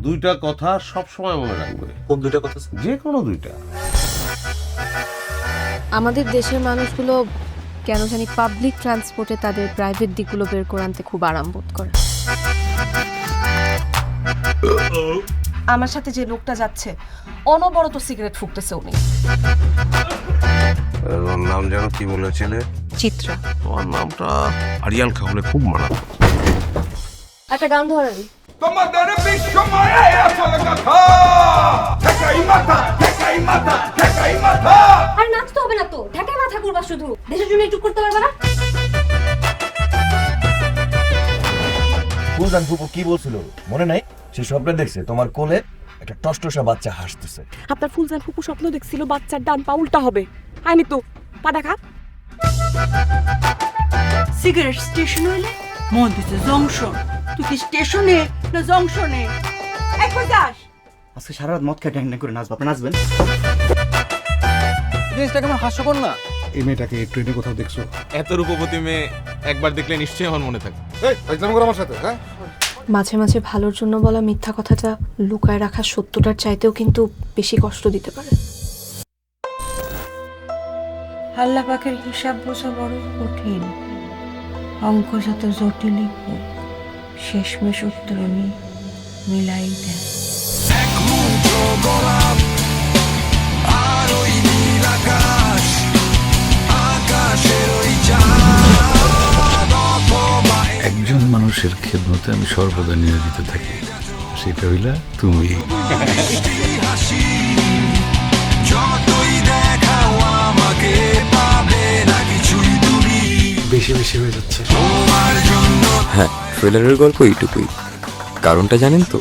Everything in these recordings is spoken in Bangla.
দুইটা কথা সব সময় মনে রাখবে। কোন দুইটা কথা? যে কোনো দুইটা। আমাদের দেশের মানুষগুলো কেন জানি পাবলিক ট্রান্সপোর্টে তাদের প্রাইভেট দিকগুলো বের করে আনতে খুব আরাম বোধ করে। আমার সাথে যে লোকটা যাচ্ছে অনবরত সিগারেট ফুঁকতেছে উনি। ওর নাম যেন কি বলেছিলে? চিত্রা। তোমার নামটা আরিয়াল খাওয়ালে খুব মানাতো। একটা গান ধরেন। তোমাদের বিশ্বময়ে আসল কথা ঠেকাই মাথা ঠেকাই মাথা ঠেকাই মাথা। আর নাচতে হবে না তো, ঢাকায় মাথা করবা শুধু, দেশের জন্য একটু করতে পারবা না? ফুলজান ফুপু কি বলছিল মনে নাই? সে স্বপ্নে দেখছে তোমার কোলে একটা টসটসা বাচ্চা হাসতেছে। আপনার ফুলজান ফুপু স্বপ্ন দেখছিল বাচ্চার ডান পা উল্টা হবে। আইনি তো পা দেখা। সিগারেট স্টেশন হইলে মন দিতে জংশন। তুই কি স্টেশনে না জংশনে? এক কই যাস? আজকে সারা রাত মদ খেয়ে ট্যাং ট্যাং করে নাচবো। আপনি নাচবেন? জিনিসটা কেমন হাস্যকর না? এই মেয়েটাকে ট্রেনে কোথাও দেখছো? এত রূপবতী মেয়ে একবার দেখলে নিশ্চয়ই আমার মনে থাকে। আমার সাথে হ্যাঁ? মাঝে মাঝে ভালোর জন্য বলা মিথ্যা কথাটা লুকায় রাখা সত্যটার চাইতেও কিন্তু বেশি কষ্ট দিতে পারে। আল্লাহ পাকের হিসাব বোঝা বড় কঠিন। অঙ্ক যত জটিলই হোক, শেষমেশ উত্তর উনি মিলাই দেন। একজন মানুষের খেদমতে আমি সর্বদা নিয়োজিত থাকি, সেটা হইলা তুমি। বেশি বেশি হয়ে যাচ্ছে। হ্যাঁ, ট্রেলারের গল্প এইটুকুই। কারণটা জানেন তো?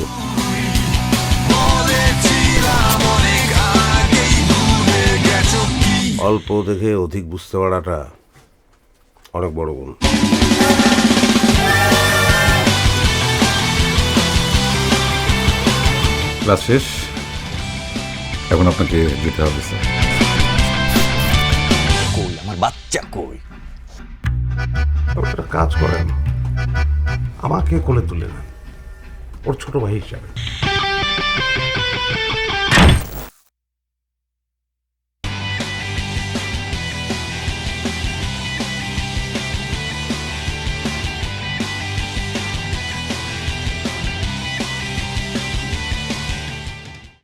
অল্প দেখে অধিক বুঝতে পারাটা অনেক বড় গুণ। ক্লাস শেষ, এখন আপনাকে যেতে হবে স্যার। কই আমার বাচ্চা কই? একটা কাজ করেন, আমাকে কোলে তুলে নেন ওর ছোট ভাই হিসাবে।